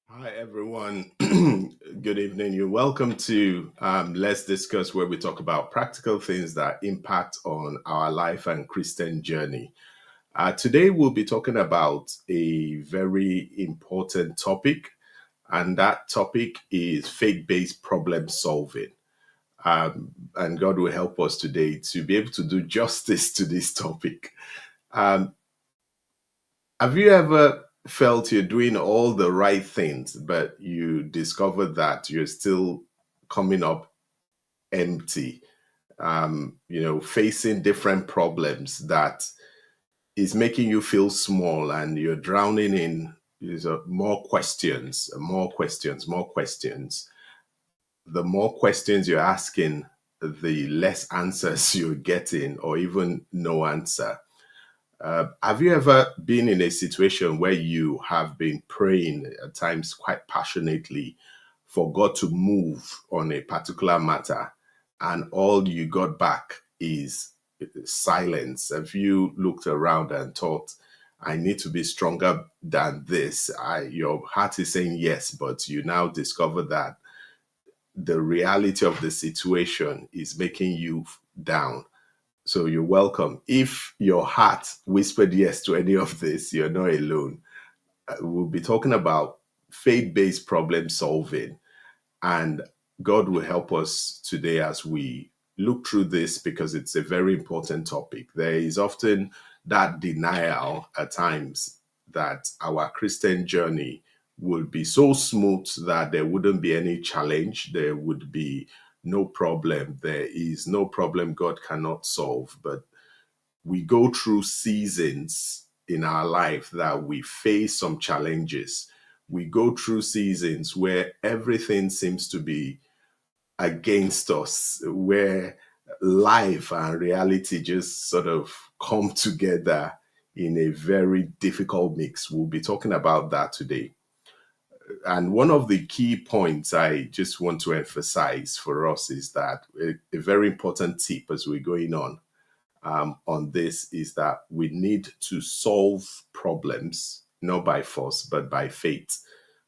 Hi, everyone. Good evening. You're welcome to Let's Discuss, where we talk about practical things that impact on our life and Christian journey. Today, we'll be talking about a very important topic, and that topic is faith based problem solving. And God will help us today to be able to do justice to this topic. Um, have you ever felt you're doing all the right things, but you discover that you're still coming up empty? Facing different problems that is making you feel small, and you're drowning in more questions, more questions, more questions. The more questions you're asking, the less answers you're getting, or even no answer. Have you ever been in a situation where you have been praying at times quite passionately for God to move on a particular matter, and all you got back is silence? Have you looked around and thought, I need to be stronger than this? Your heart is saying yes, but you now discover that the reality of the situation is making you down. So you're welcome. If your heart whispered yes to any of this, you're not alone. We'll be talking about faith based problem solving, and God will help us today as we look through this, because it's a very important topic. There is often that denial at times that our Christian journey would be so smooth that there wouldn't be any challenge, there would be no problem, there is no problem God cannot solve. But we go through seasons in our life that we face some challenges. We go through seasons where everything seems to be against us, where life and reality just sort of come together in a very difficult mix. We'll be talking about that today. And one of the key points I just want to emphasize for us is that a very important tip as we're going on this is that we need to solve problems not by force but by faith.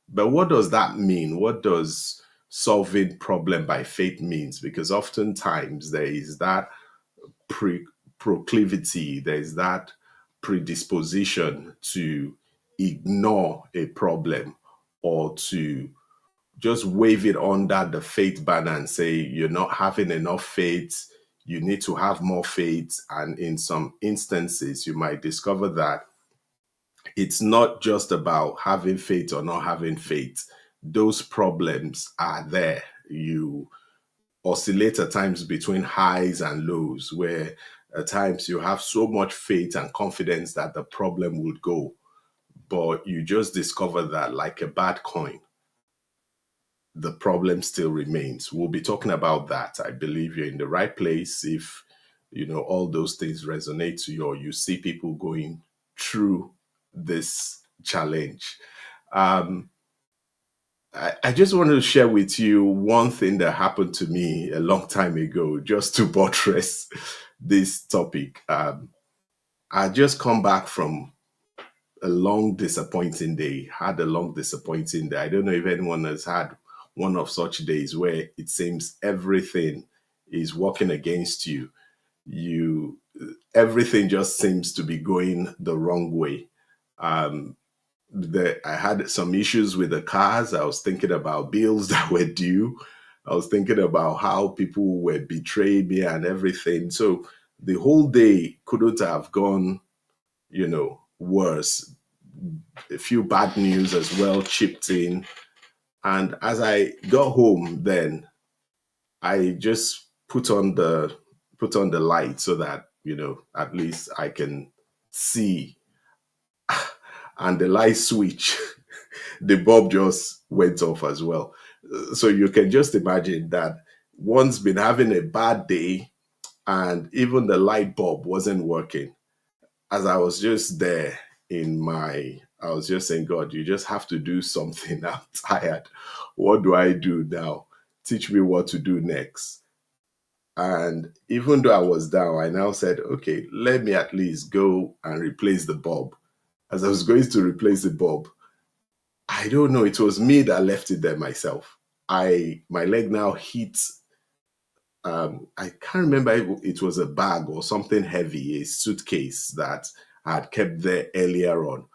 But what does that mean? What does solving problem by faith means? Because oftentimes there is that proclivity, there is that predisposition to ignore a problem, or to just wave it under the faith banner and say you're not having enough faith, you need to have more faith. And in some instances, you might discover that it's not just about having faith or not having faith. Those problems are there. You oscillate at times between highs and lows, where at times you have so much faith and confidence that the problem would go, but you just discover that, like a bad coin, the problem still remains. We'll be talking about that. I believe you're in the right place if all those things resonate to you, or you see people going through this challenge. I just want to share with you one thing that happened to me a long time ago, just to buttress this topic. I just come back from a long, disappointing day. Had a long, disappointing day. I don't know if anyone has had one of such days where it seems everything is working against you. You Everything just seems to be going the wrong way. Um, I had some issues with the cars. I was thinking about bills that were due. I was thinking about how people were betraying me and everything. So the whole day couldn't have gone, worse. A few bad news as well chipped in. And as I got home, then I just put on the light so that, at least I can see. And the light switch, the bulb just went off as well. So you can just imagine that one's been having a bad day and even the light bulb wasn't working. As I was just there I was just saying, God, you just have to do something. I'm tired. What do I do now? Teach me what to do next. And even though I was down, I now said, okay, let me at least go and replace the bulb. As I was going to replace the bulb, I don't know, it was me that left it there myself. My leg now hit, I can't remember if it was a bag or something heavy, a suitcase that I had kept there earlier on.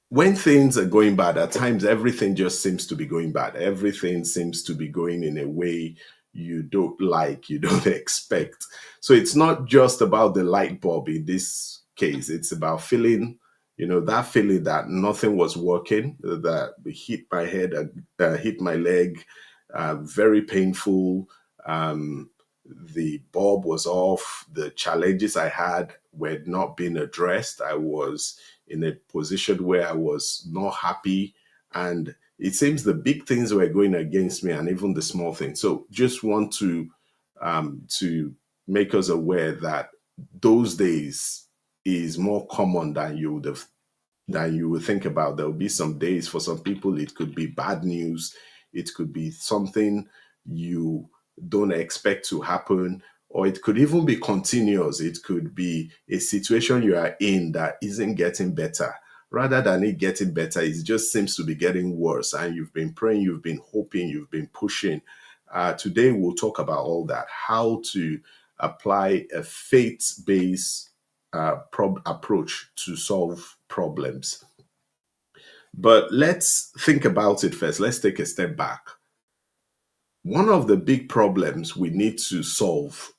When things are going bad, at times everything just seems to be going bad. Everything seems to be going in a way you don't like, you don't expect. So it's not just about the light bulb in this case. It's about feeling, that feeling that nothing was working, that hit my head, hit my leg, very painful. Um, the bulb was off. The challenges I had were not being addressed. I was in a position where I was not happy. And it seems the big things were going against me and even the small things. So just want to make us aware that those days is more common than you would think about. There will be some days for some people, it could be bad news, it could be something you don't expect to happen, or it could even be continuous. It could be a situation you are in that isn't getting better. Rather than it getting better, it just seems to be getting worse. And you've been praying, you've been hoping, you've been pushing. Today, we'll talk about all that, how to apply a faith based approach to solve problems. But let's think about it first. Let's take a step back. One of the big problems we need to solve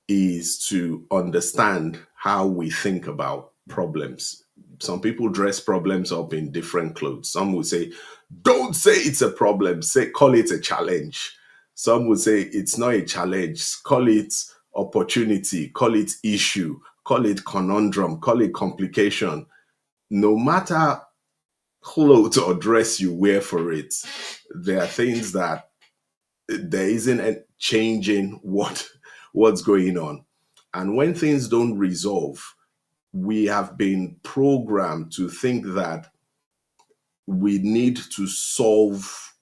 is to understand how we think about problems. Some people dress problems up in different clothes. Some would say, don't say it's a problem, call it a challenge. Some would say it's not a challenge, call it opportunity, call it issue, call it conundrum, call it complication. No matter clothes or dress you wear for it, there are things that there isn't a changing what's going on. And when things don't resolve, we have been programmed to think that we need to solve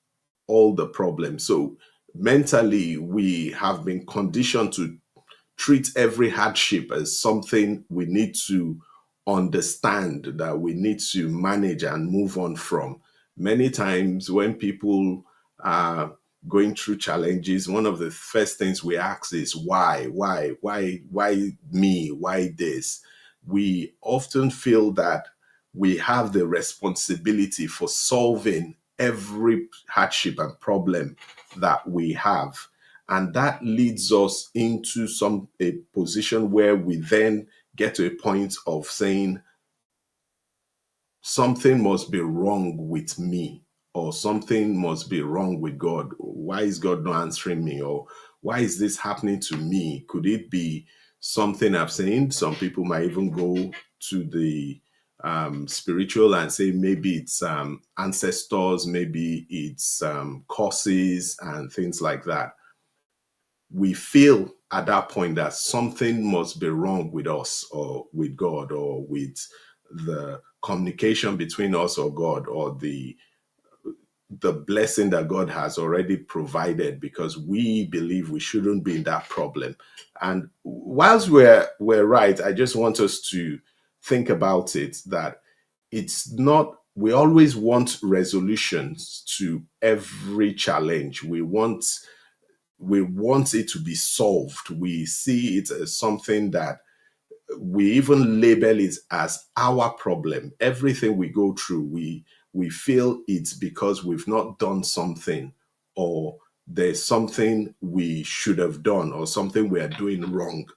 all the problems. So mentally, we have been conditioned to treat every hardship as something we need to understand, that we need to manage and move on from. Many times, when people are going through challenges, one of the first things we ask is why me, why this? We often feel that we have the responsibility for solving every hardship and problem that we have, and that leads us into a position where we then get to a point of saying something must be wrong with me, or something must be wrong with God. Why is God not answering me? Or why is this happening to me? Could it be something I've seen? Some people might even go to the spiritual and say maybe it's ancestors, maybe it's curses and things like that. We feel at that point that something must be wrong with us or with God or with the communication between us or God, or the blessing that God has already provided because we believe we shouldn't be in that problem. And whilst we're right, I just want us to think about it that it's not, we always want resolutions to every challenge. We want it to be solved. We see it as something that we even label it as our problem. Everything we go through, we feel it's because we've not done something, or there's something we should have done, or something we are doing wrong.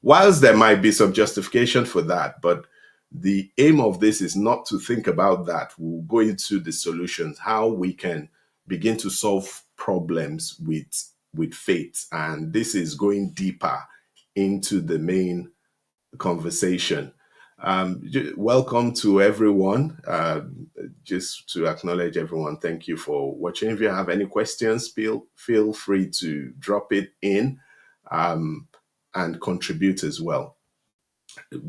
Whilst there might be some justification for that, but the aim of this is not to think about that. We'll go into the solutions, how we can begin to solve problems with faith. And this is going deeper into the main conversation. Welcome to everyone. Just to acknowledge everyone, thank you for watching. If you have any questions, feel free to drop it in and contribute as well,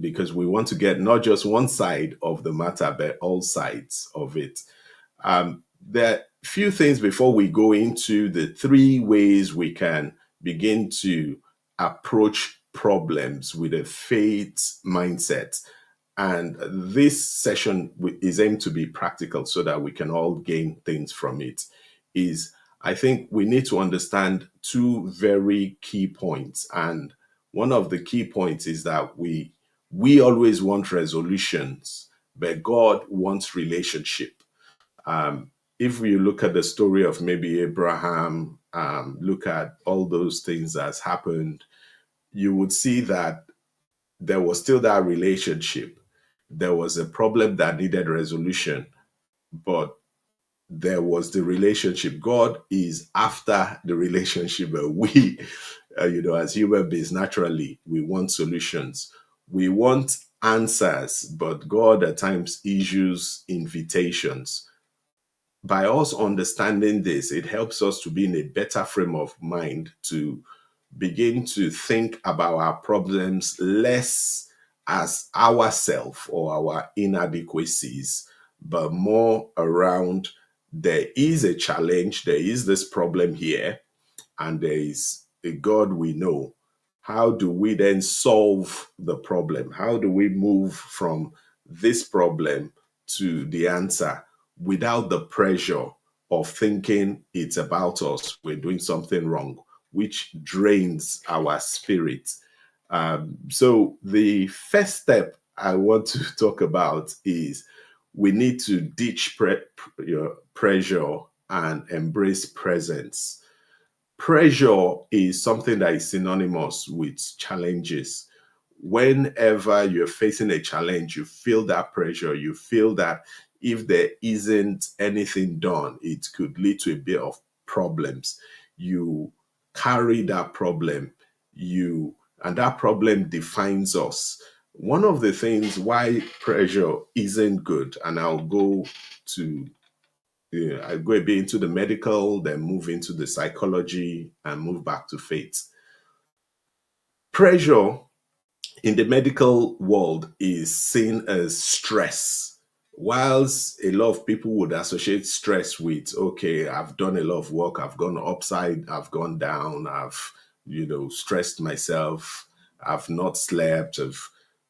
because we want to get not just one side of the matter, but all sides of it. There are few things before we go into the 3 ways we can begin to approach problems with a faith mindset. And this session is aimed to be practical so that we can all gain things from it. Is, I think we need to understand 2 very key points. And one of the key points is that we always want resolutions, but God wants relationship. If you look at the story of maybe Abraham, look at all those things that's happened, you would see that there was still that relationship. There was a problem that needed resolution, but there was the relationship. God is after the relationship, but we, as human beings, naturally, we want solutions. We want answers, but God at times issues invitations. By us understanding this, it helps us to be in a better frame of mind to begin to think about our problems less as ourself or our inadequacies, but more around, there is a challenge, there is this problem here, and there is a God we know. How do we then solve the problem? How do we move from this problem to the answer without the pressure of thinking it's about us, we're doing something wrong, which drains our spirit? So the first step I want to talk about is we need to ditch pressure and embrace presence. Pressure is something that is synonymous with challenges. Whenever you're facing a challenge, you feel that pressure. You feel that if there isn't anything done, it could lead to a bit of problems. You carry that problem, and that problem defines us. One of the things why pressure isn't good, and I'll go a bit into the medical, then move into the psychology, and move back to faith. Pressure in the medical world is seen as stress. Whilst a lot of people would associate stress with, okay, I've done a lot of work, I've gone upside, I've gone down, I've, stressed myself, I've not slept,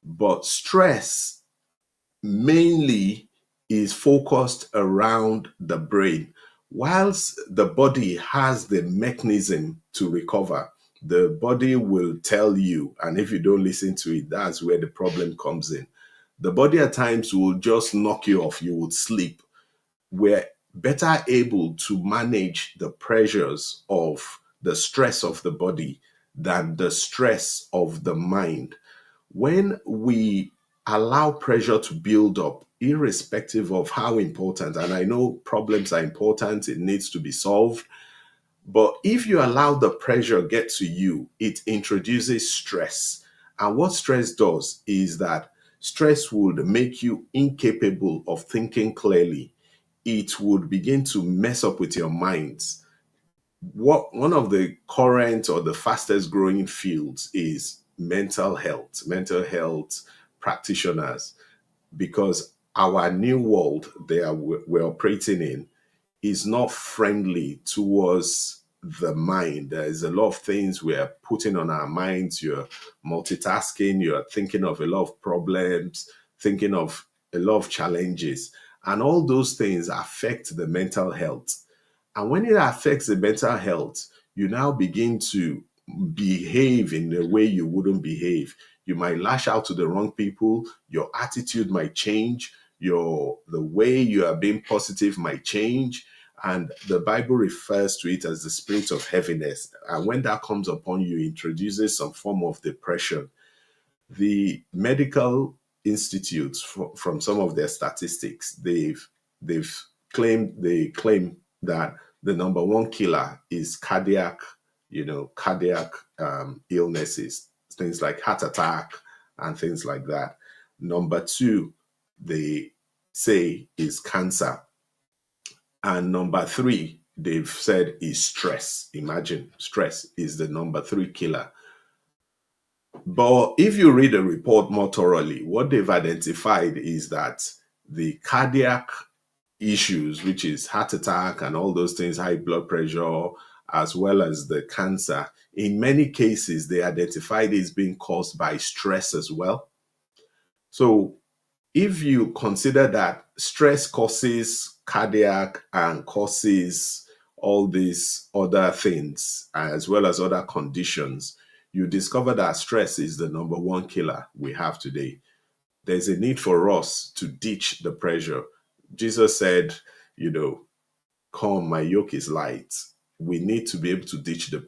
but stress mainly is focused around the brain. Whilst the body has the mechanism to recover, the body will tell you, and if you don't listen to it, that's where the problem comes in. The body at times will just knock you off, you would sleep. We're better able to manage the pressures of the stress of the body than the stress of the mind. When we allow pressure to build up, irrespective of how important, and I know problems are important, it needs to be solved, but if you allow the pressure get to you, it introduces stress. And what stress does is that stress would make you incapable of thinking clearly. It would begin to mess up with your minds. One of the current or the fastest growing fields is mental health practitioners, because our new world we're operating in is not friendly towards the mind. There's a lot of things we are putting on our minds. You're multitasking, you're thinking of a lot of problems, thinking of a lot of challenges. And all those things affect the mental health. And when it affects the mental health, you now begin to behave in a way you wouldn't behave. You might lash out to the wrong people, your attitude might change, the way you are being positive might change. And the Bible refers to it as the spirit of heaviness. And when that comes upon you, it introduces some form of depression. The medical institutes, from some of their statistics, they've claim that the number one killer is cardiac illnesses, things like heart attack and things like that. Number two, they say, is cancer. And number three, they've said, is stress. Imagine, stress is the number three killer. But if you read the report more thoroughly, what they've identified is that the cardiac issues, which is heart attack and all those things, high blood pressure, as well as the cancer, in many cases, they identified it as being caused by stress as well. So if you consider that stress causes cardiac and causes all these other things, as well as other conditions, you discover that stress is the number one killer we have today. There's a need for us to ditch the pressure. Jesus said, come, my yoke is light. We need to be able to ditch the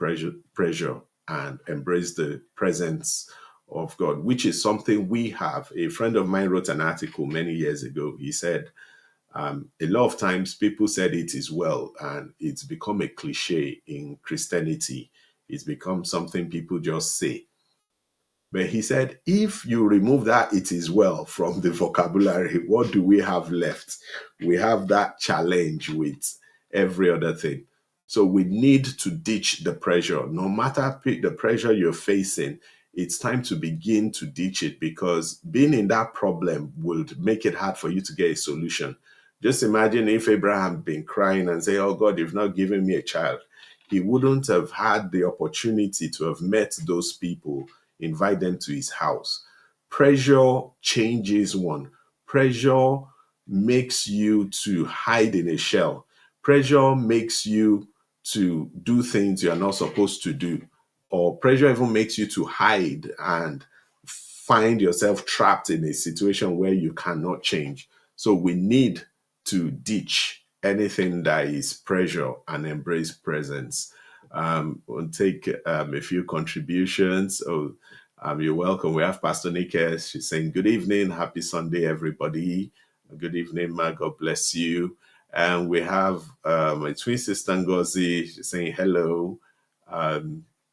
pressure and embrace the presence of God, which is something we have. A friend of mine wrote an article many years ago. He said, a lot of times people said it is well, and it's become a cliche in Christianity. It's become something people just say. But he said, if you remove that "it is well" from the vocabulary, what do we have left? We have that challenge with every other thing. So we need to ditch the pressure. No matter the pressure you're facing, it's time to begin to ditch it, because being in that problem will make it hard for you to get a solution. Just imagine if Abraham had been crying and say, "Oh God, you've not given me a child." He wouldn't have had the opportunity to have met those people, invite them to his house. Pressure changes one. Pressure makes you to hide in a shell. Pressure makes you to do things you are not supposed to do. Or pressure even makes you to hide and find yourself trapped in a situation where you cannot change. So we need to ditch anything that is pressure and embrace presence. We'll take a few contributions. You're welcome. We have Pastor Nikes. She's saying, good evening. Happy Sunday, everybody. Good evening, Ma. God bless you. And we have my twin sister, Ngozi. She's saying hello.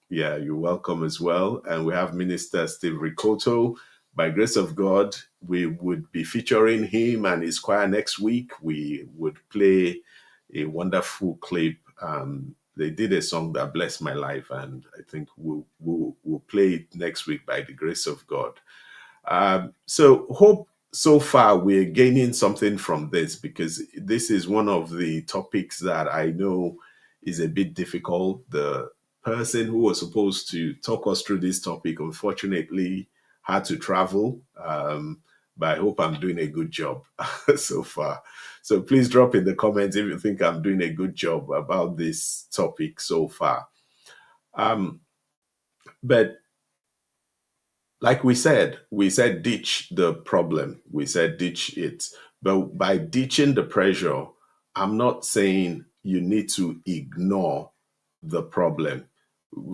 Yeah, you're welcome as well. And we have Minister Steve Ricoto. By grace of God, we would be featuring him and his choir next week. We would play a wonderful clip. They did a song that blessed my life, and I think we'll play it next week by the grace of God. So hope so far we're gaining something from this, because this is one of the topics that I know is a bit difficult. The person who was supposed to talk us through this topic, unfortunately, had to travel. But I hope I'm doing a good job so far. So please drop in the comments if you think I'm doing a good job about this topic so far. But like we said ditch the problem. We said ditch it. But by ditching the pressure, I'm not saying you need to ignore the problem.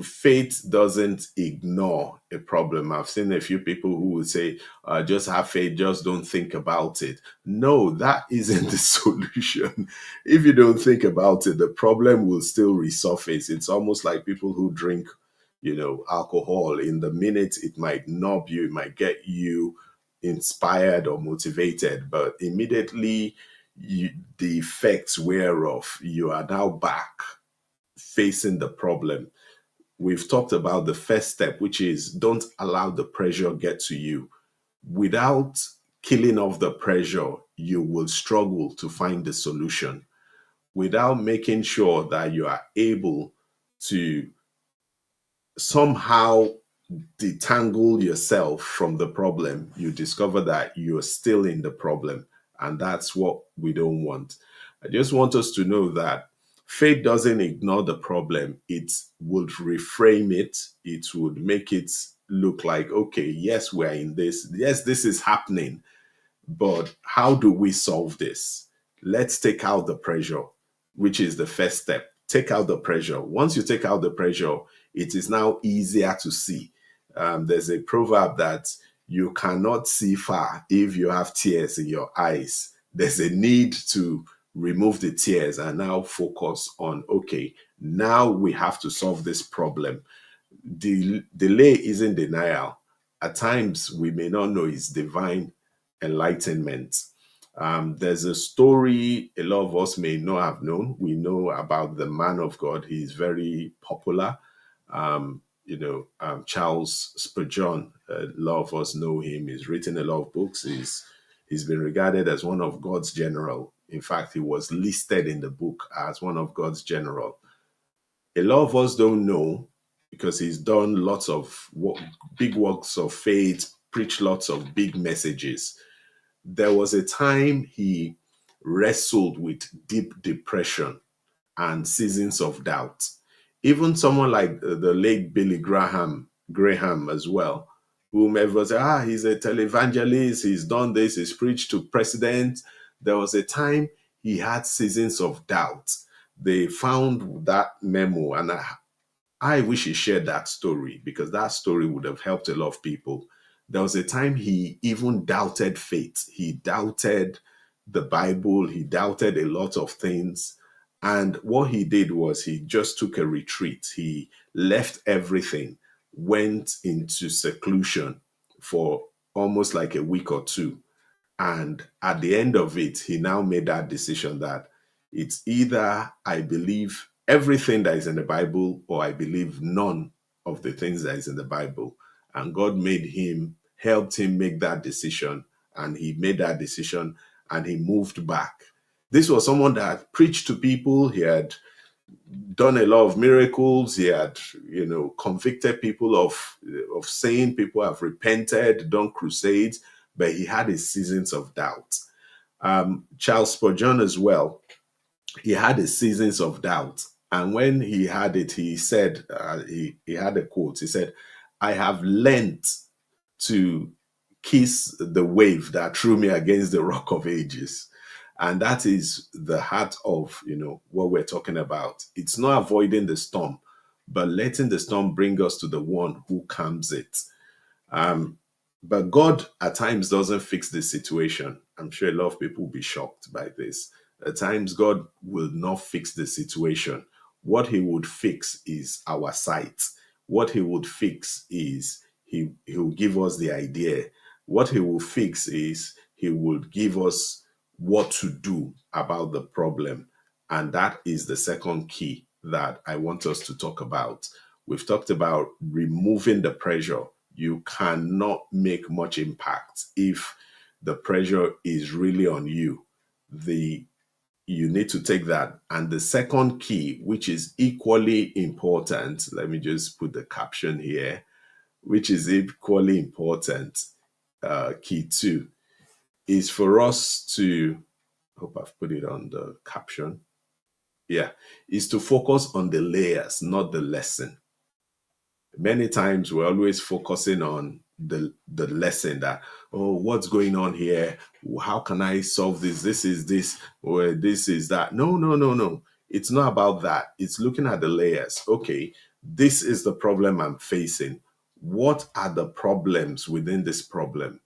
Faith doesn't ignore a problem. I've seen a few people who would say, just have faith, just don't think about it. No, that isn't the solution. If you don't think about it, the problem will still resurface. It's almost like people who drink, alcohol. In the minute, it might knob you, it might get you inspired or motivated, but immediately the effects wear off. You are now back facing the problem. We've talked about the first step, which is don't allow the pressure get to you. Without killing off the pressure, you will struggle to find the solution. without making sure that you are able to somehow detangle yourself from the problem, you discover that you're still in the problem. And that's what we don't want. I just want us to know that faith doesn't ignore the problem, it would reframe it, it would make it look like, okay, yes, we're in this. Yes, this is happening. But how do we solve this? Let's take out the pressure, which is the first step. Take out the pressure. Once you take out the pressure, it is now easier to see. There's a proverb that you cannot see far if you have tears in your eyes. There's a need to remove the tears and now focus on, okay, now we have to solve this problem. Delay isn't denial. At times, we may not know it's divine enlightenment. There's a story a lot of us may not have known. We know about the man of God. He's very popular. Charles Spurgeon. A lot of us know him. He's written a lot of books. He's been regarded as one of God's general. In fact, he was listed in the book as one of God's general. A lot of us don't know because he's done lots of big works of faith, preached lots of big messages. There was a time he wrestled with deep depression and seasons of doubt. Even someone like the late Billy Graham as well, whomever said, he's a televangelist, he's done this, he's preached to presidents. There was a time he had seasons of doubt. They found that memo, and I wish he shared that story because that story would have helped a lot of people. There was a time he even doubted faith. He doubted the Bible. He doubted a lot of things. And what he did was he just took a retreat. He left everything, went into seclusion for almost like a week or two. And at the end of it, he now made that decision that it's either I believe everything that is in the Bible or I believe none of the things that is in the Bible. And God helped him make that decision. And he made that decision and he moved back. This was someone that had preached to people. He had done a lot of miracles. He had, convicted people of sin. People have repented, done crusades, but he had his seasons of doubt. Charles Spurgeon as well, he had his seasons of doubt. And when he had it, he said, he had a quote. He said, I have learned to kiss the wave that threw me against the rock of ages. And that is the heart of, what we're talking about. It's not avoiding the storm, but letting the storm bring us to the one who calms it. But God at times doesn't fix the situation. I'm sure a lot of people will be shocked by this. At times, God will not fix the situation. What he would fix is our sight. What he would fix is he will give us the idea. What he will fix is he will give us what to do about the problem. And that is the second key that I want us to talk about. We've talked about removing the pressure. You cannot make much impact if the pressure is really on you. You need to take that. And the second key, which is equally important, let me just put the caption here, which is equally important, key two, is for us to, hope I've put it on the caption. Yeah, is to focus on the layers, not the lesson. Many times we're always focusing on the lesson that, what's going on here? How can I solve this? This is this, or this is that. No. It's not about that. It's looking at the layers. Okay, this is the problem I'm facing. What are the problems within this problem?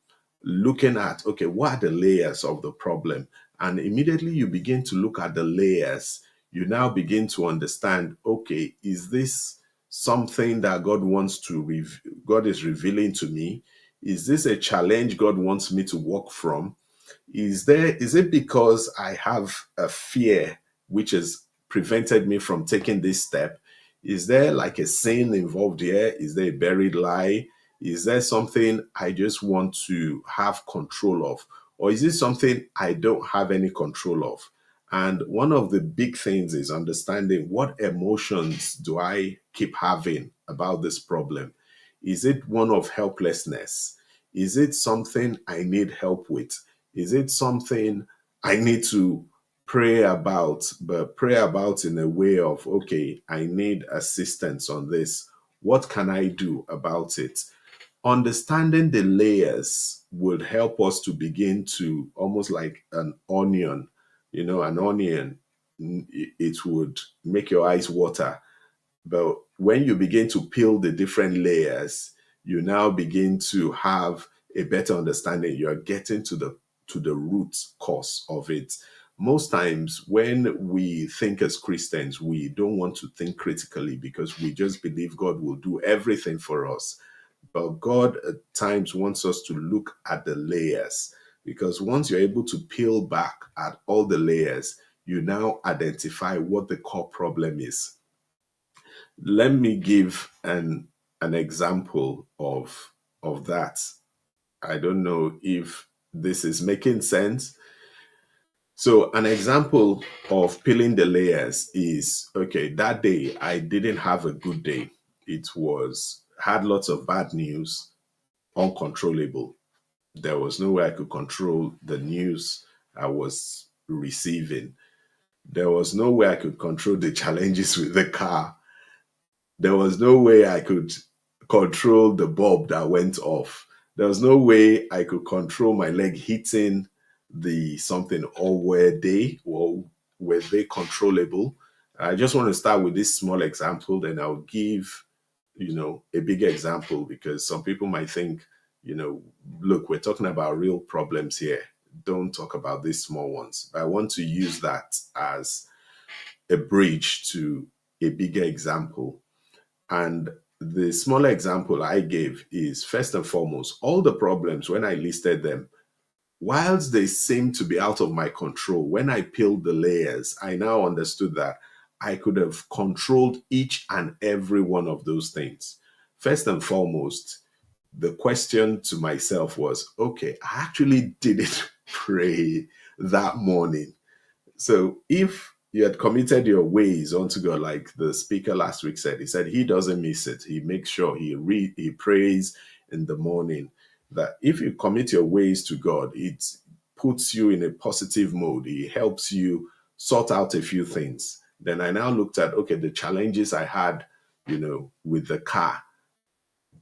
Looking at, okay, what are the layers of the problem? And immediately you begin to look at the layers. You now begin to understand, okay, is this something that God is revealing to me? Is this a challenge God wants me to walk from? Is it because I have a fear which has prevented me from taking this step? Is there like a sin involved here? Is there a buried lie? Is there something I just want to have control of? Or is it something I don't have any control of? And one of the big things is understanding what emotions do I keep having about this problem? Is it one of helplessness? Is it something I need help with? Is it something I need to pray about, but pray about in a way of, okay, I need assistance on this. What can I do about it? Understanding the layers would help us to begin to almost like an onion, an onion, it would make your eyes water. But when you begin to peel the different layers, you now begin to have a better understanding. You are getting to the root cause of it. Most times when we think as Christians, we don't want to think critically because we just believe God will do everything for us. But God at times wants us to look at the layers, because once you're able to peel back at all the layers, you now identify what the core problem is. Let me give an example of that. I don't know if this is making sense. So an example of peeling the layers is, okay, that day I didn't have a good day. It was had lots of bad news, uncontrollable. There was no way I could control the news I was receiving. There was no way I could control the challenges with the car. There was no way I could control the bulb that went off. There was no way I could control my leg hitting the something, or were they controllable? I just want to start with this small example, then I'll give a bigger example, because some people might think, look, we're talking about real problems here. Don't talk about these small ones. But I want to use that as a bridge to a bigger example. And the smaller example I gave is, first and foremost, all the problems, when I listed them, whilst they seem to be out of my control, when I peeled the layers, I now understood that I could have controlled each and every one of those things. First and foremost, the question to myself was, okay, I actually didn't pray that morning. So if you had committed your ways unto God, like the speaker last week said, he said he doesn't miss it. He makes sure he prays in the morning. That if you commit your ways to God, it puts you in a positive mode. He helps you sort out a few things. Then I now looked at, okay, the challenges I had, with the car.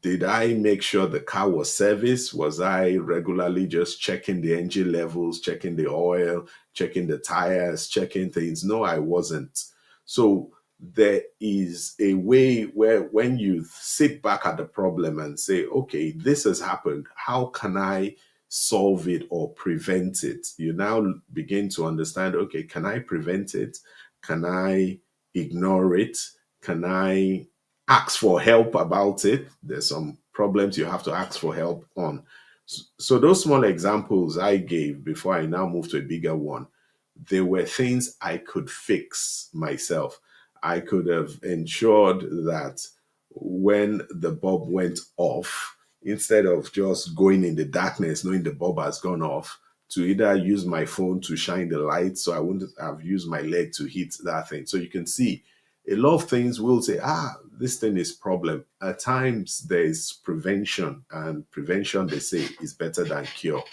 Did I make sure the car was serviced? Was I regularly just checking the engine levels, checking the oil, checking the tires, checking things? No, I wasn't. So there is a way where when you sit back at the problem and say, okay, this has happened. How can I solve it or prevent it? You now begin to understand, okay, can I prevent it? Can I ignore it? Can I ask for help about it? There's some problems you have to ask for help on. So those small examples I gave before I now move to a bigger one, they were things I could fix myself. I could have ensured that when the bulb went off, instead of just going in the darkness, knowing the bulb has gone off, to either use my phone to shine the light, so I wouldn't have used my leg to hit that thing. So you can see a lot of things will say, this thing is problem. At times there is prevention, and prevention, they say, is better than cure.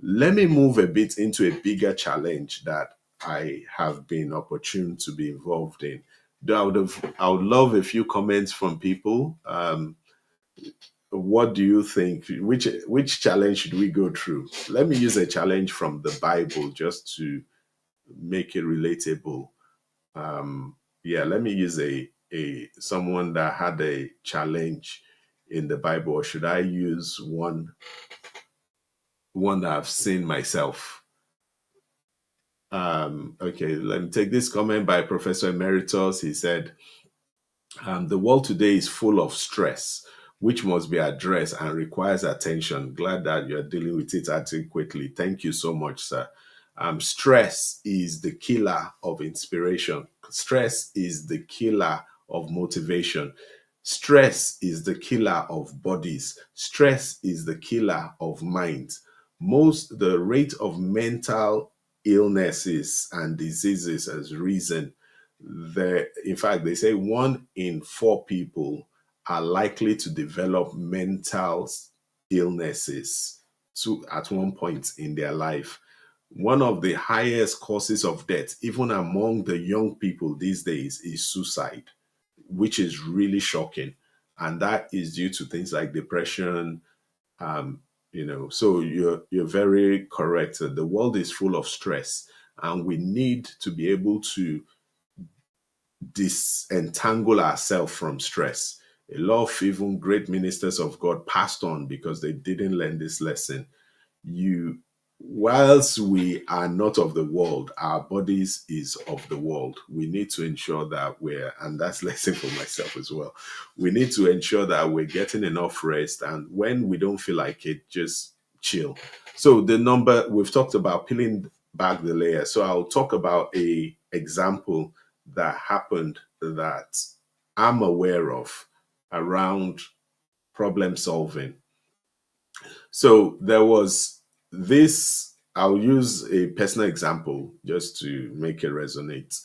Let me move a bit into a bigger challenge that I have been opportune to be involved in. I would love a few comments from people. What do you think? Which challenge should we go through? Let me use a challenge from the Bible just to make it relatable. Yeah, let me use a someone that had a challenge in the Bible, or should I use one that I've seen myself? Okay, let me take this comment by Professor Emeritus. He said, the world today is full of stress, which must be addressed and requires attention. Glad that you're dealing with it adequately. Thank you so much, sir. Stress is the killer of inspiration. Stress is the killer of motivation. Stress is the killer of bodies. Stress is the killer of minds. The rate of mental illnesses and diseases has risen. In fact, they say 1 in 4 people are likely to develop mental illnesses at one point in their life. One of the highest causes of death, even among the young people these days, is suicide, which is really shocking. And that is due to things like depression. Um, so you're very correct. The world is full of stress, and we need to be able to disentangle ourselves from stress. A lot of even great ministers of God passed on because they didn't learn this lesson. You Whilst we are not of the world, our bodies is of the world. We need to ensure that and that's lesson for myself as well, we need to ensure that we're getting enough rest, and when we don't feel like it, just chill. So the number we've talked about, peeling back the layer, so I'll talk about a example that happened that I'm aware of around problem solving. So there was this, I'll use a personal example just to make it resonate.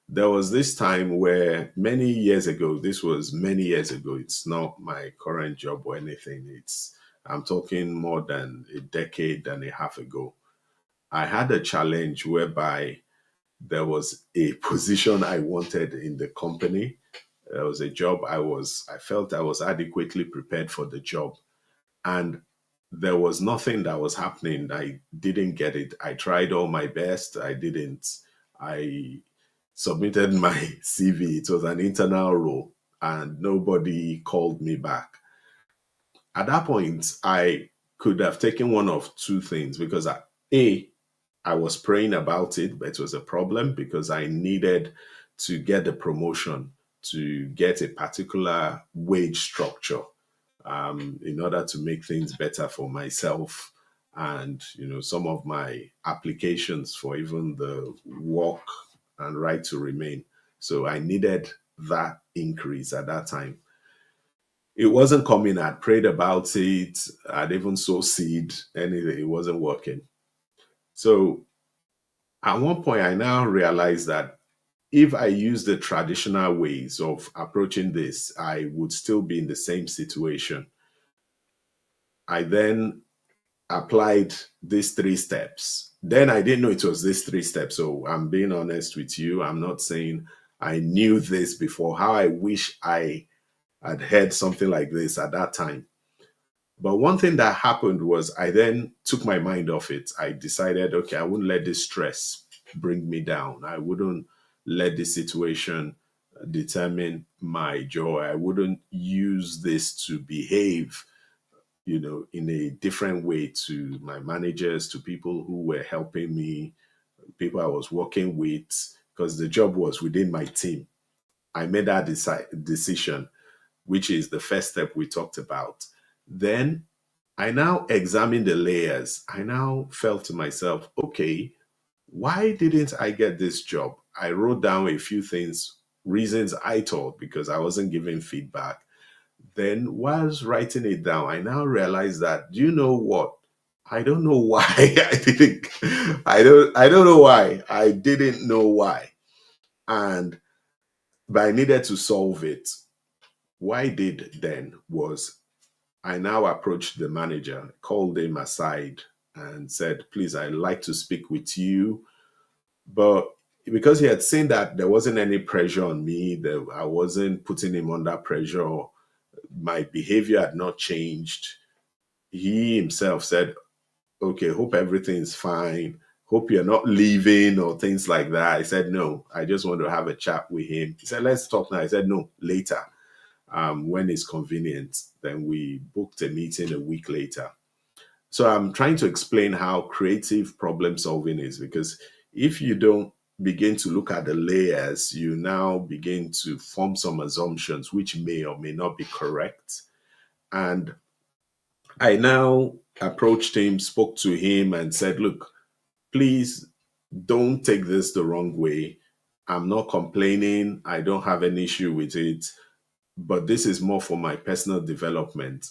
There was this time where many years ago, this was many years ago, it's not my current job or anything. I'm talking more than a decade and a half ago. I had a challenge whereby there was a position I wanted in the company. There was a job I felt I was adequately prepared for the job, and there was nothing that was happening. I didn't get it. I tried all my best. I didn't. I submitted my CV. It was an internal role, and nobody called me back. At that point, I could have taken one of two things, because I was praying about it, but it was a problem because I needed to get the promotion, to get a particular wage structure, in order to make things better for myself and some of my applications for even the work and right to remain. So I needed that increase at that time. It wasn't coming. I'd prayed about it. I'd even sow seed. Anything. It wasn't working. So at one point, I now realized that if I use the traditional ways of approaching this, I would still be in the same situation. I then applied these 3 steps. Then I didn't know it was these 3 steps. So I'm being honest with you. I'm not saying I knew this before. How I wish I had heard something like this at that time. But one thing that happened was I then took my mind off it. I decided, okay, I wouldn't let this stress bring me down. I wouldn't let this situation determine my joy. I wouldn't use this to behave in a different way to my managers, to people who were helping me, people I was working with, because the job was within my team. I made that decision, which is the first step we talked about. Then I now examined the layers. I now felt to myself, okay, why didn't I get this job? I wrote down a few things, reasons I thought, because I wasn't giving feedback. Then, whilst writing it down, I now realize that, do you know what? I don't know why I didn't. I don't know why. I didn't know why. And but I needed to solve it. What I did then was I now approached the manager, called him aside, and said, please, I'd like to speak with you. But because he had seen that there wasn't any pressure on me, that I wasn't putting him under pressure, my behavior had not changed. He himself said, okay, hope everything's fine. Hope you're not leaving or things like that. I said, no, I just want to have a chat with him. He said, let's talk now. I said, no, later, when it's convenient. Then we booked a meeting a week later. So I'm trying to explain how creative problem solving is, because if you don't begin to look at the layers, you now begin to form some assumptions which may or may not be correct. And I now approached him, spoke to him, and said, look, please don't take this the wrong way. I'm not complaining. I don't have an issue with it, but this is more for my personal development.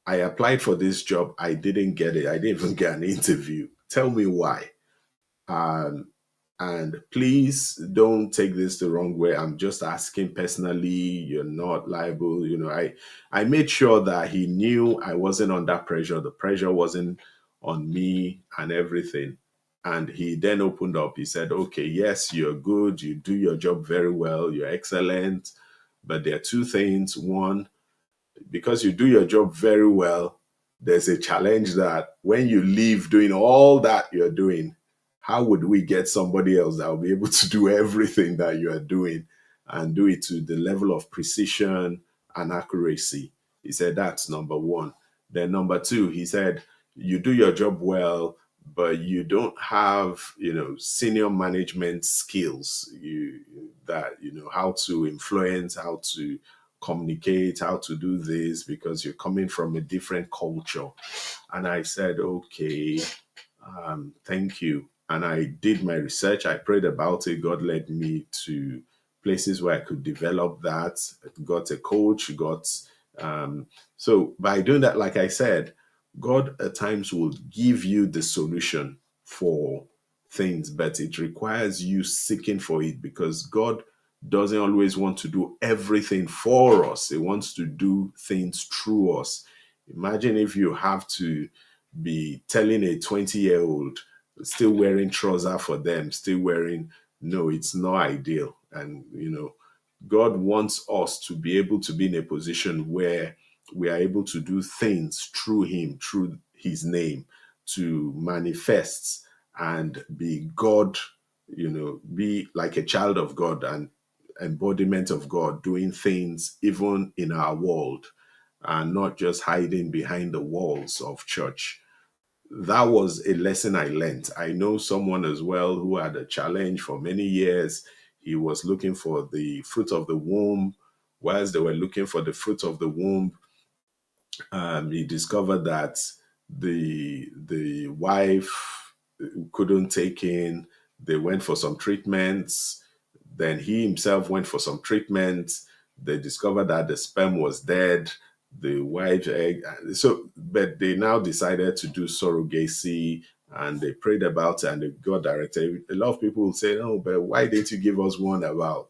I applied for this job. I didn't get it. I didn't even get an interview. Tell me why. Um, and please don't take this the wrong way. I'm just asking personally. You're not liable. I made sure that he knew I wasn't under pressure. The pressure wasn't on me and everything. And he then opened up. He said, okay, yes, you're good. You do your job very well. You're excellent. But there are two things. One, because you do your job very well, there's a challenge that when you leave doing all that you're doing, how would we get somebody else that will be able to do everything that you are doing and do it to the level of precision and accuracy? He said that's number one. Then number two, he said, you do your job well, but you don't have, senior management skills. How to influence, how to communicate, how to do this, because you're coming from a different culture. And I said, okay, thank you. And I did my research. I prayed about it. God led me to places where I could develop that. Got a coach, so by doing that, like I said, God at times will give you the solution for things, but it requires you seeking for it, because God doesn't always want to do everything for us. He wants to do things through us. Imagine if you have to be telling a 20-year-old still wearing trouser for them, still wearing, no, it's not ideal. And God wants us to be able to be in a position where we are able to do things through him, through his name, to manifest and be God, be like a child of God and embodiment of God, doing things even in our world, and not just hiding behind the walls of church. That was a lesson I learned. I know someone as well who had a challenge for many years. He was looking for the fruit of the womb. Whilst they were looking for the fruit of the womb, he discovered that the wife couldn't take in. They went for some treatments. Then he himself went for some treatments. They discovered that the sperm was dead, the wife's egg. But they now decided to do surrogacy, and they prayed about it and they got directed. A lot of people will say, "Oh, but why didn't you give us one about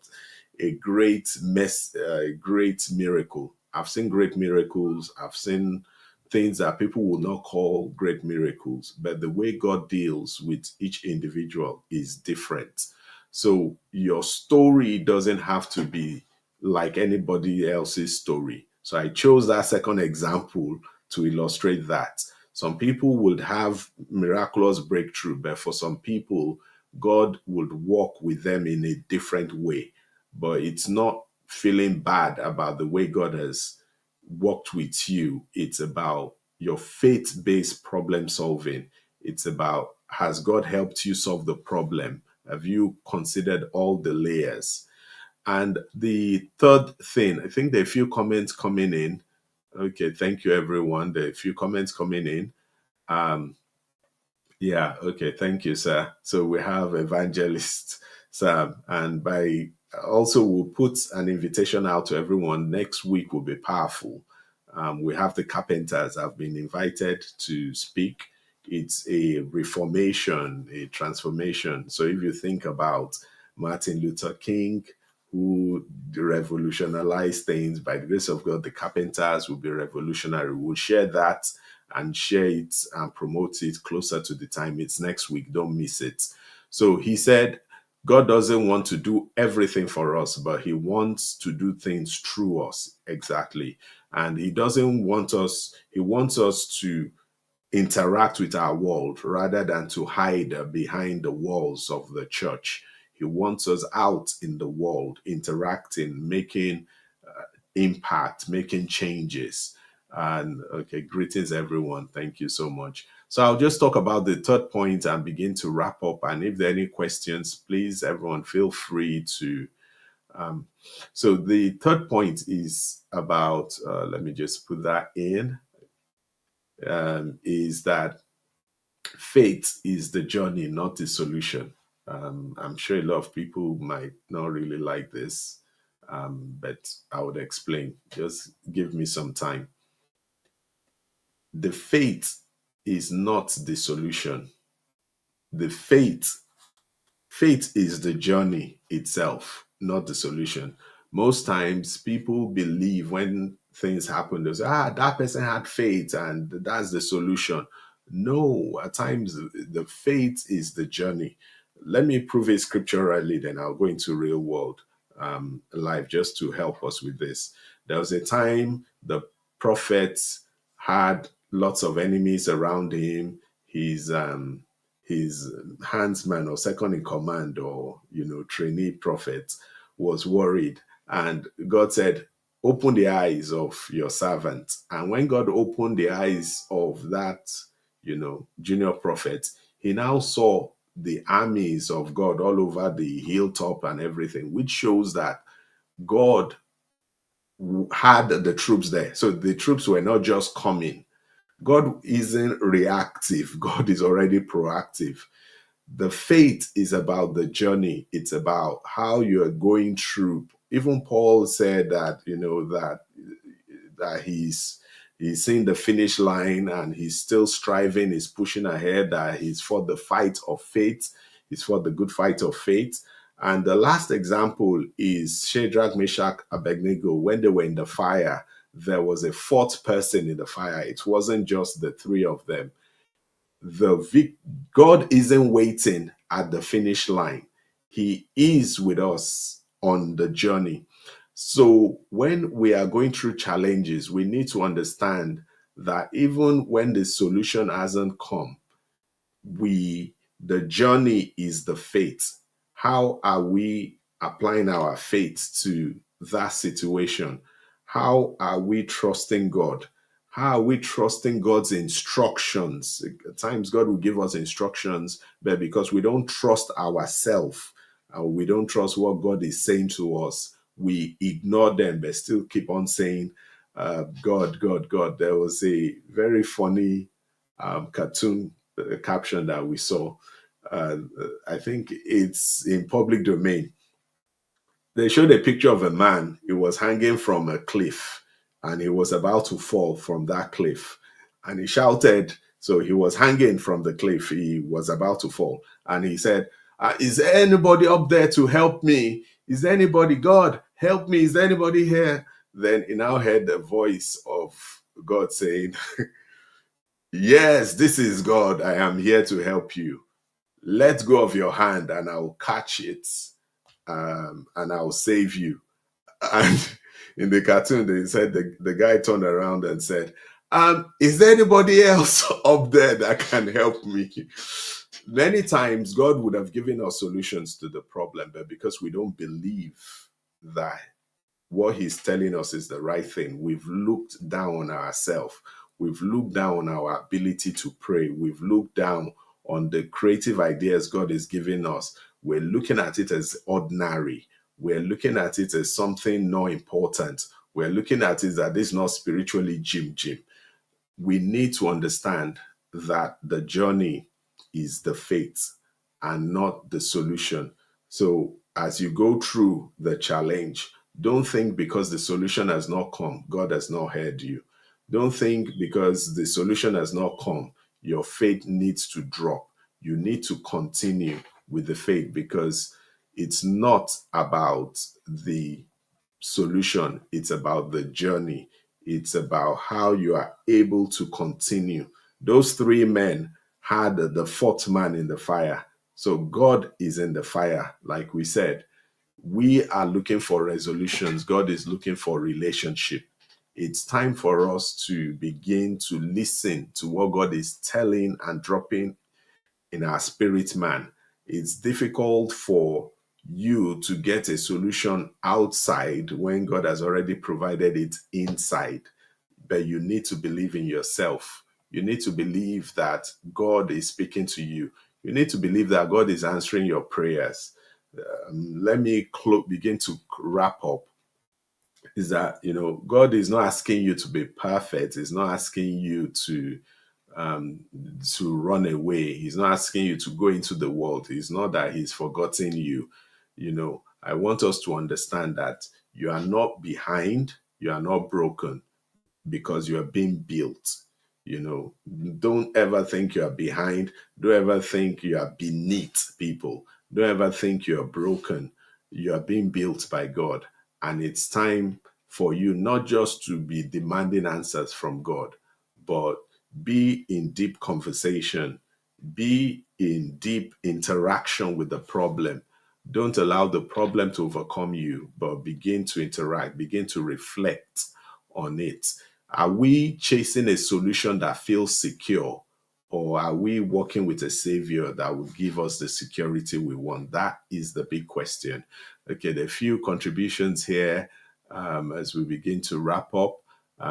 a great miracle?" I've seen great miracles. I've seen things that people will not call great miracles, but the way God deals with each individual is different. So your story doesn't have to be like anybody else's story. So I chose that second example to illustrate that. Some people would have miraculous breakthrough, but for some people, God would walk with them in a different way. But it's not feeling bad about the way God has worked with you. It's about your faith based problem solving. It's about, has God helped you solve the problem? Have you considered all the layers? And the third thing, I think there are a few comments coming in. Okay, thank you, everyone. There are a few comments coming in. Um, yeah, okay, thank you, sir. So we have Evangelist Sam, and by also we'll put an invitation out to everyone. Next week will be powerful. We have the carpenters have been invited to speak. It's a reformation, a transformation. So if you think about Martin Luther King, who revolutionized things, by the grace of God, the carpenters will be revolutionary. We'll share that and share it and promote it closer to the time. It's next week. Don't miss it. So he said, God doesn't want to do everything for us, but he wants to do things through us. Exactly. And he doesn't want us, he wants us to interact with our world rather than to hide behind the walls of the church. He wants us out in the world, interacting, making impact, making changes. And okay, greetings everyone. Thank you so much. So I'll just talk about the third point and begin to wrap up. And if there are any questions, please, everyone, feel free to. So the third point is about, let me just put that in, is that faith is the journey, not the solution. I'm sure a lot of people might not really like this, but I would explain. Just give me some time. The faith is not the solution. The faith Faith is the journey itself, not the solution. Most times people believe when things happen, they say, that person had faith and that's the solution. No, at times the faith is the journey. Let me prove it scripturally, then I'll go into real world life just to help us with this. There was a time the prophet had lots of enemies around him. His handsman or second in command or trainee prophet was worried, and God said, open the eyes of your servant. And when God opened the eyes of that junior prophet, he now saw the armies of God all over the hilltop and everything, which shows that God had the troops there. So the troops were not just coming. God isn't reactive, God is already proactive. The faith is about the journey. It's about how you are going through. Even Paul said that, that he's seen the finish line and he's still striving, he's pushing ahead, that he's fought the fight of faith, he's fought the good fight of faith. And the last example is Shadrach, Meshach, Abednego. When they were in the fire, there was a fourth person in the fire. It wasn't just the three of them. God isn't waiting at the finish line. He is with us on the journey. So when we are going through challenges, we need to understand that even when the solution hasn't come, the journey is the faith. How are we applying our faith to that situation? How are we trusting God? How are we trusting God's instructions? At times, God will give us instructions, but because we don't trust ourselves, we don't trust what God is saying to us, we ignore them, but still keep on saying, God, God, God. There was a very funny cartoon caption that we saw. Uh, I think it's in public domain. They showed a picture of a man. He was hanging from a cliff and he was about to fall from that cliff. And he shouted, so he was hanging from the cliff. He was about to fall. And he said, is there anybody up there to help me? Is there anybody? God, help me. Is there anybody here? Then he now heard the voice of God saying, yes, this is God. I am here to help you. Let go of your hand and I'll catch it and I'll save you. And in the cartoon, they said the guy turned around and said, is there anybody else up there that can help me? Many times, God would have given us solutions to the problem, but because we don't believe that what He's telling us is the right thing, we've looked down on ourselves. We've looked down on our ability to pray. We've looked down on the creative ideas God is giving us. We're looking at it as ordinary. We're looking at it as something not important. We're looking at it that this is not spiritually Jim. We need to understand that the journey is the faith and not the solution. So as you go through the challenge, don't think because the solution has not come, God has not heard you. Don't think because the solution has not come, your faith needs to drop. You need to continue with the faith because it's not about the solution, it's about the journey. It's about how you are able to continue. Those three men had the fourth man in the fire. So God is in the fire, like we said. We are looking for resolutions. God is looking for relationship. It's time for us to begin to listen to what God is telling and dropping in our spirit man. It's difficult for you to get a solution outside when God has already provided it inside. But you need to believe in yourself. You need to believe that God is speaking to you. You need to believe that God is answering your prayers. Let me begin to wrap up. Is that, God is not asking you to be perfect. He's not asking you um, to run away. He's not asking you to go into the world. It's not that He's forgotten you. I want us to understand that you are not behind, you are not broken because you are being built. Don't ever think you are behind. Don't ever think you are beneath people. Don't ever think you're broken. You are being built by God. And it's time for you not just to be demanding answers from God, but be in deep conversation, be in deep interaction with the problem. Don't allow the problem to overcome you, but begin to interact, begin to reflect on it. Are we chasing a solution that feels secure? Or are we working with a savior that will give us the security we want? That is the big question. Okay, there are a few contributions here as we begin to wrap up.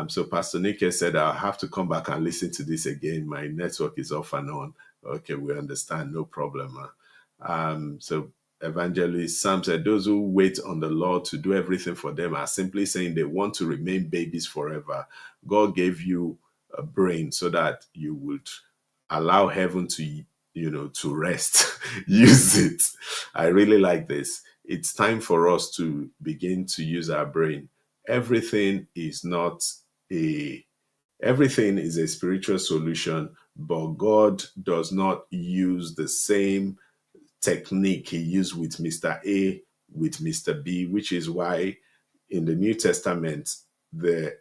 So Pastor Nick said, I'll have to come back and listen to this again. My network is off and on. Okay, we understand, no problem. So Evangelist Sam said, those who wait on the Lord to do everything for them are simply saying they want to remain babies forever. God gave you a brain so that you would allow heaven to, to rest. Use it. I really like this. It's time for us to begin to use our brain. Everything is not a Everything is a spiritual solution, but God does not use the same technique he used with Mr. A, with Mr. B, which is why in the New Testament they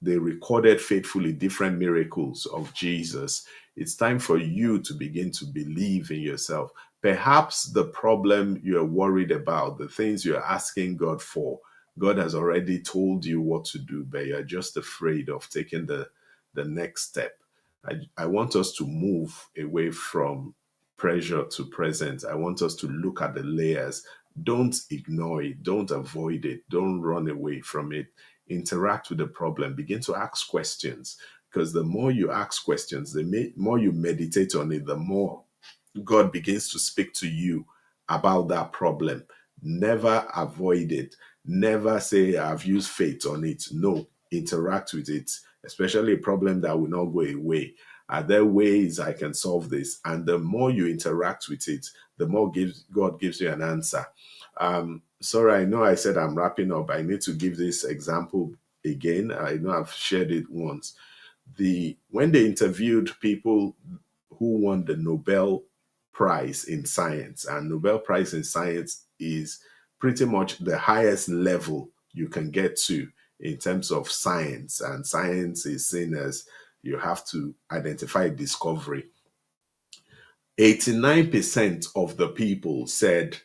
recorded faithfully different miracles of Jesus. It's time for you to begin to believe in yourself. Perhaps the problem you're worried about, the things you're asking God for, God has already told you what to do, but you're just afraid of taking the next step. I want us to move away from pressure to present. I want us to look at the layers. Don't ignore it. Don't avoid it. Don't run away from it. Interact with the problem. Begin to ask questions. Because the more you ask questions, the more you meditate on it, the more God begins to speak to you about that problem. Never avoid it. Never say, I've used faith on it. No, interact with it, especially a problem that will not go away. Are there ways I can solve this? And the more you interact with it, the more God gives you an answer. Sorry, I know I said I'm wrapping up. I need to give this example again. I know I've shared it once. When they interviewed people who won the Nobel Prize in Science, and Nobel Prize in Science is pretty much the highest level you can get to in terms of science, and science is seen as you have to identify discovery. 89% of the people said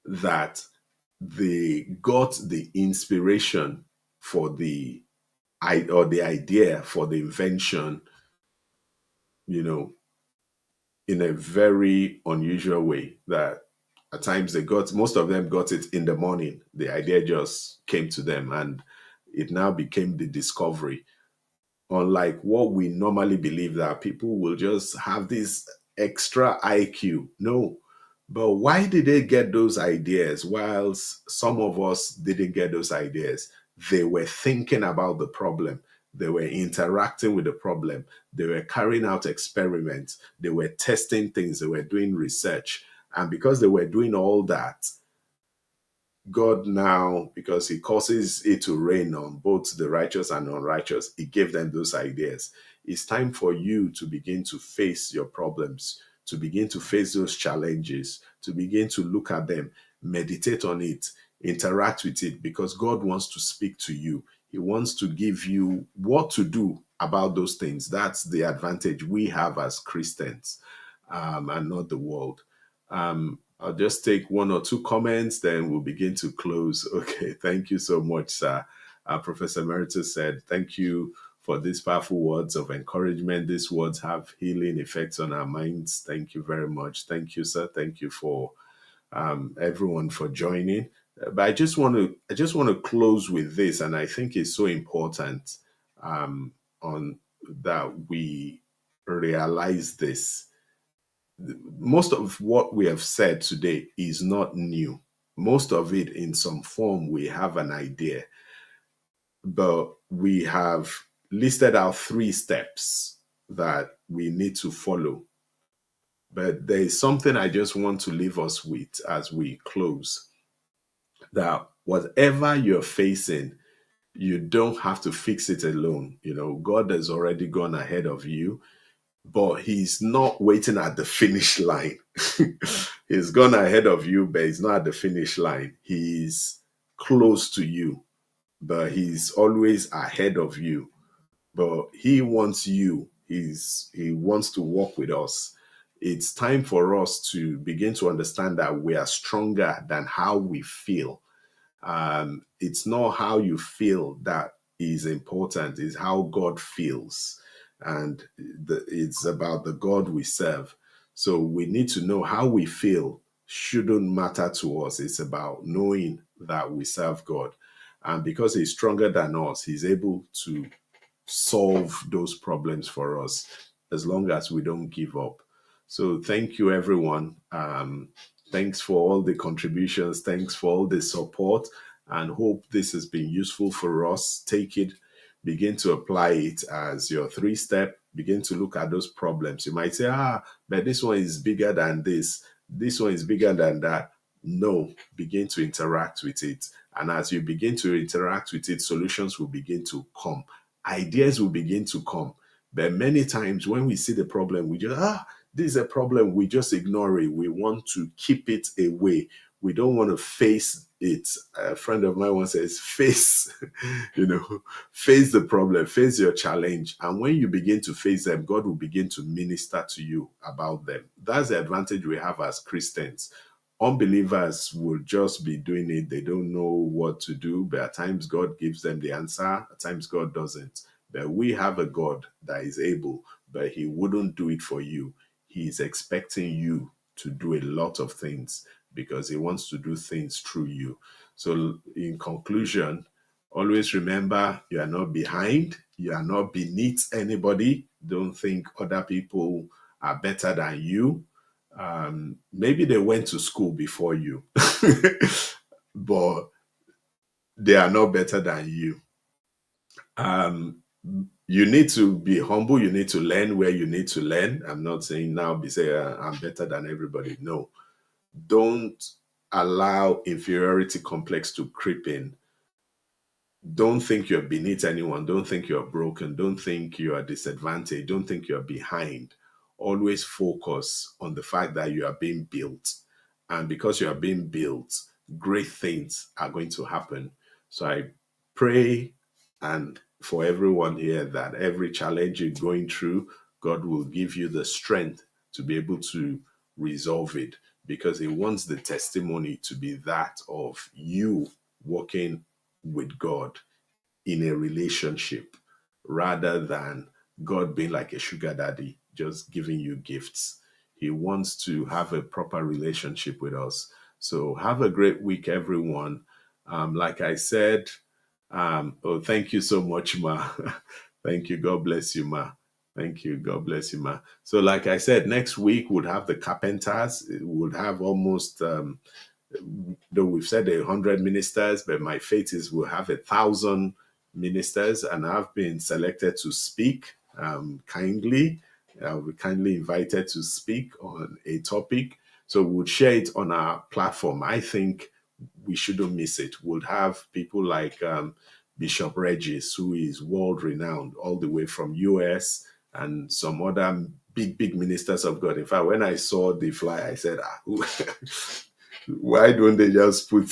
that they got the inspiration for the idea for the invention, in a very unusual way. That at times most of them got it in the morning. The idea just came to them and it now became the discovery. Unlike what we normally believe that people will just have this extra IQ. No. But why did they get those ideas whilst some of us didn't get those ideas? They were thinking about the problem. They were interacting with the problem. They were carrying out experiments. They were testing things. They were doing research. And because they were doing all that, God now, because he causes it to rain on both the righteous and unrighteous, he gave them those ideas. It's time for you to begin to face your problems, to begin to face those challenges, to begin to look at them, meditate on it, interact with it, because God wants to speak to you. He wants to give you what to do about those things. That's the advantage we have as Christians, and not the world. I'll just take one or two comments, then we'll begin to close. Okay, thank you so much, sir. Professor Emeritus said, thank you for these powerful words of encouragement. These words have healing effects on our minds. Thank you very much. Thank you, sir. Thank you for everyone for joining. But I just want to close with this, and I think it's so important on that we realize this. Most of what we have said today is not new. Most of it, in some form, we have an idea, but we have listed out 3 steps that we need to follow. But there is something I just want to leave us with as we close, that whatever you're facing, you don't have to fix it alone. God has already gone ahead of you. but he's not waiting at the finish line. He's gone ahead of you, but he's not at the finish line. He's close to you, but he's always ahead of you. But he wants you. He wants to walk with us. It's time for us to begin to understand that we are stronger than how we feel. It's not how you feel that is important, it's how God feels. And it's about the God we serve. So we need to know how we feel shouldn't matter to us. It's about knowing that we serve God. And because he's stronger than us, he's able to solve those problems for us as long as we don't give up. So thank you, everyone. Thanks for all the contributions. Thanks for all the support, and hope this has been useful for us. Take it, begin to apply it as your 3-step. Begin to look at those problems. You might say, but this one is bigger than this. This one is bigger than that. No, begin to interact with it. And as you begin to interact with it, solutions will begin to come. Ideas will begin to come. But many times when we see the problem, we just, this is a problem, we just ignore it. We want to keep it away. We don't want to face it. A friend of mine once says, face the problem, face your challenge. And when you begin to face them, God will begin to minister to you about them. That's the advantage we have as Christians. Unbelievers will just be doing it. They don't know what to do, but at times God gives them the answer. At times God doesn't. But we have a God that is able, but he wouldn't do it for you. He is expecting you to do a lot of things because he wants to do things through you. So in conclusion, always remember you are not behind. You are not beneath anybody. Don't think other people are better than you. Maybe they went to school before you, but they are not better than you. You need to be humble. You need to learn where you need to learn. I'm not saying now be say I'm better than everybody. No, don't allow inferiority complex to creep in. Don't think you're beneath anyone. Don't think you're broken. Don't think you are disadvantaged. Don't think you're behind. Always focus on the fact that you are being built. And because you are being built, great things are going to happen. So I pray and for everyone here that every challenge you're going through, God will give you the strength to be able to resolve it, because he wants the testimony to be that of you walking with God in a relationship rather than God being like a sugar daddy, just giving you gifts. He wants to have a proper relationship with us. So have a great week, everyone. Like I said, thank you so much, Ma. Thank you. God bless you, Ma. Thank you. God bless you, Ma. So like I said, next week we'll have the carpenters. We'll have almost though we've said 100 ministers, but my faith is we'll have 1,000 ministers, and I've been selected to speak kindly. I'll be kindly invited to speak on a topic. So we'll share it on our platform. I think we shouldn't miss it. We'll have people like Bishop Regis, who is world renowned, all the way from US, and some other big ministers of God. In fact, when I saw the flyer, I said, why don't they just put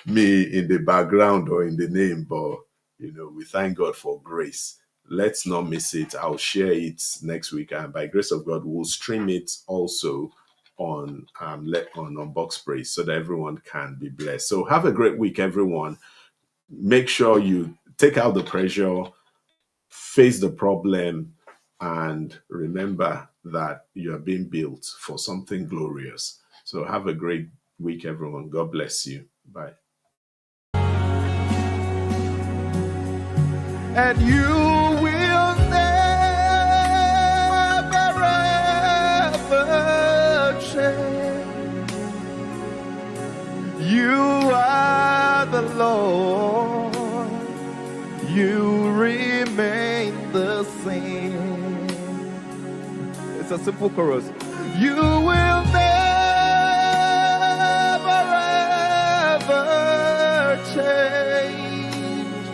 me in the background or in the name? But we thank God for grace. Let's not miss it. I'll share it next week, and by grace of God, we'll stream it also on Unbox Praise so that everyone can be blessed. So have a great week, everyone. Make sure you take out the pressure, face the problem, and remember that you are being built for something glorious. So have a great week, everyone. God bless you. Bye. And you will never ever change. You are the Lord. You remain the same. It's a simple chorus. You will never ever change.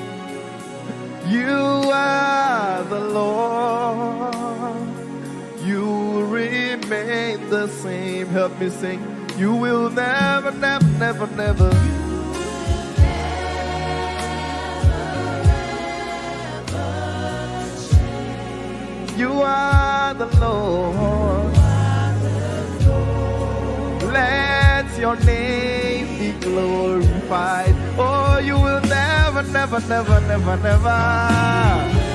You are the Lord. remain the same. Help me sing. You will never, never, never, never. You are the Lord. Let your name be glorified. Oh, you will never, never, never, never, never.